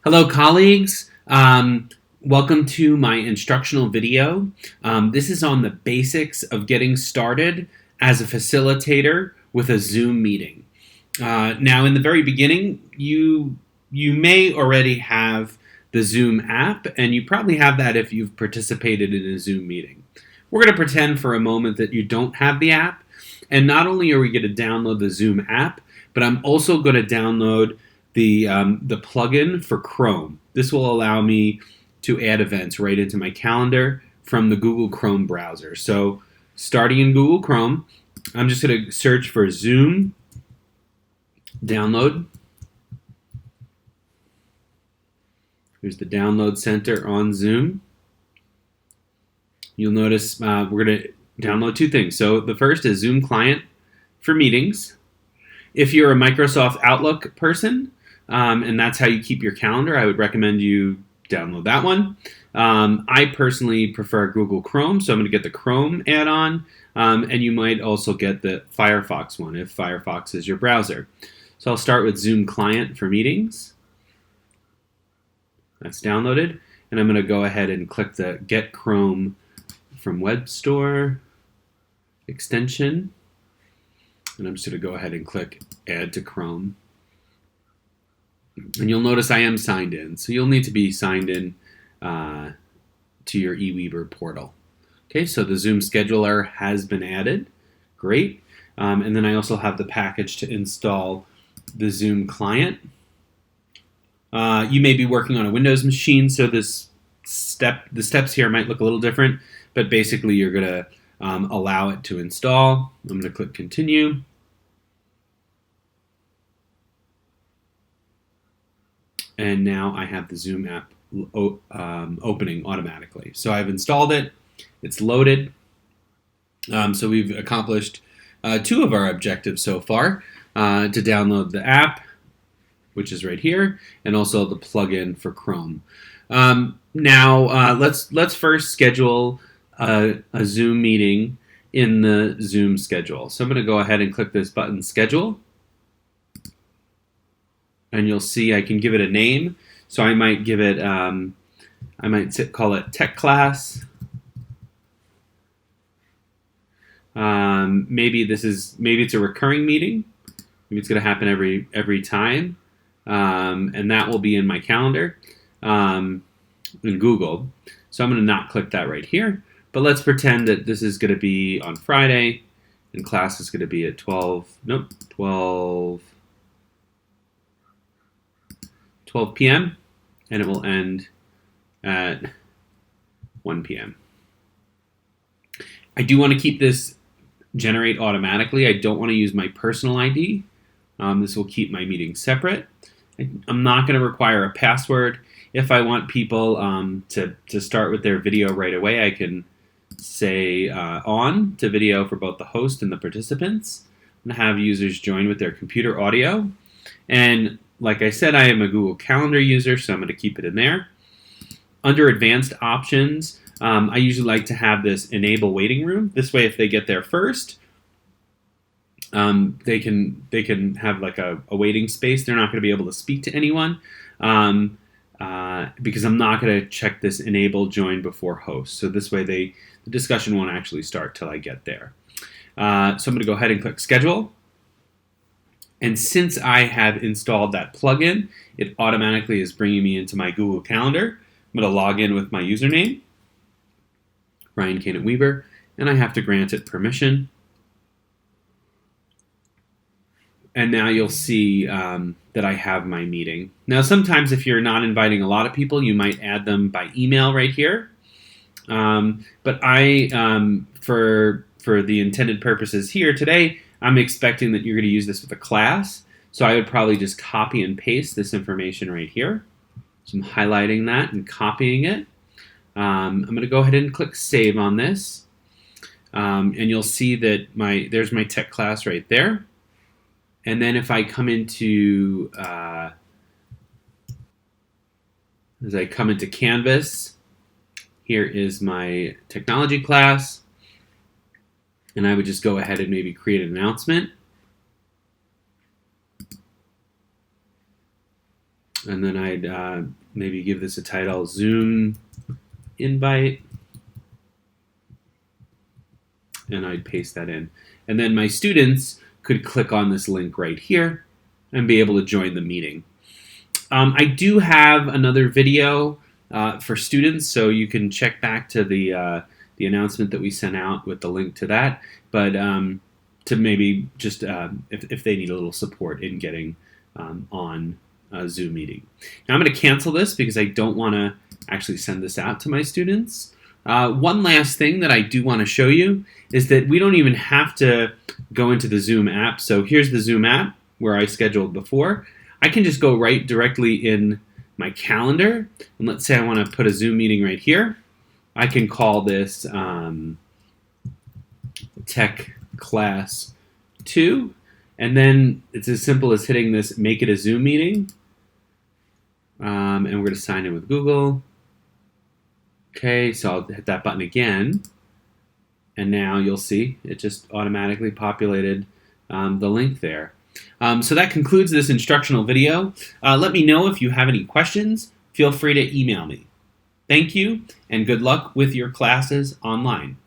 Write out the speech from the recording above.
Hello, colleagues. Welcome to my instructional video. This is on the basics of getting started as a facilitator with a Zoom meeting. Now, in the very beginning, you may already have the Zoom app, and you probably have that if you've participated in a Zoom meeting. We're going to pretend for a moment that you don't have the app, and not only are we going to download the Zoom app, but I'm also going to download the plugin for Chrome. This will allow me to add events right into my calendar from the Google Chrome browser. So starting in Google Chrome, I'm just going to search for Zoom download. Here's the download center on Zoom. You'll notice we're going to download two things. So the first is Zoom client for meetings. If you're a Microsoft Outlook person, and that's how you keep your calendar, I would recommend you download that one. I personally prefer Google Chrome, so I'm going to get the Chrome add-on, and you might also get the Firefox one if Firefox is your browser. So I'll start with Zoom Client for meetings. That's downloaded, and I'm going to go ahead and click the Get Chrome from Web Store extension, and I'm just going to go ahead and click Add to Chrome. And you'll notice I am signed in, so you'll need to be signed in to your eWeaver portal. Okay, so the Zoom scheduler has been added. Great. And then I also have the package to install the Zoom client. You may be working on a Windows machine, so the steps here might look a little different, but basically you're going to allow it to install. I'm going to click Continue. And now I have the Zoom app opening automatically. So I've installed it. It's loaded. So we've accomplished two of our objectives so far, to download the app, which is right here, and also the plugin for Chrome. Now let's first schedule a Zoom meeting in the Zoom schedule. So I'm going to go ahead and click this button, Schedule. And you'll see I can give it a name. So I might give it, call it Tech Class. Maybe it's a recurring meeting. Maybe it's going to happen every time, and that will be in my calendar in Google. So I'm going to not click that right here. But let's pretend that this is going to be on Friday, and class is going to be at 12 p.m. and it will end at 1 p.m. I do want to keep this generate automatically. I don't want to use my personal ID. This will keep my meeting separate. I'm not going to require a password. If I want people to start with their video right away, I can say on to video for both the host and the participants, and have users join with their computer audio. And like I said, I am a Google Calendar user, so I'm going to keep it in there. Under Advanced Options, I usually like to have this Enable Waiting Room. This way, if they get there first, they can have like a waiting space. They're not going to be able to speak to anyone because I'm not going to check this Enable Join Before Host. So this way, the discussion won't actually start till I get there. So I'm going to go ahead and click Schedule. And since I have installed that plugin, it automatically is bringing me into my Google Calendar. I'm going to log in with my username, Ryan Canet Weaver, and I have to grant it permission. And now you'll see that I have my meeting. Now, sometimes if you're not inviting a lot of people, you might add them by email right here. But for the intended purposes here today, I'm expecting that you're going to use this with a class, so I would probably just copy and paste this information right here. So I'm highlighting that and copying it. I'm going to go ahead and click Save on this, and you'll see that there's my tech class right there. And then if I come into Canvas, here is my technology class. And I would just go ahead and maybe create an announcement. And then I'd maybe give this a title, Zoom invite, and I'd paste that in. And then my students could click on this link right here and be able to join the meeting. I do have another video for students, so you can check back to the announcement that we sent out with the link to that, but to maybe just if they need a little support in getting on a Zoom meeting. Now I'm going to cancel this because I don't want to actually send this out to my students. One last thing that I do want to show you is that we don't even have to go into the Zoom app. So here's the Zoom app where I scheduled before. I can just go right directly in my calendar, and let's say I want to put a Zoom meeting right here. I can call this Tech Class 2, and then it's as simple as hitting this Make It a Zoom Meeting, and we're going to sign in with Google. Okay, so I'll hit that button again, and now you'll see it just automatically populated the link there. So that concludes this instructional video. Let me know if you have any questions. Feel free to email me. Thank you, and good luck with your classes online.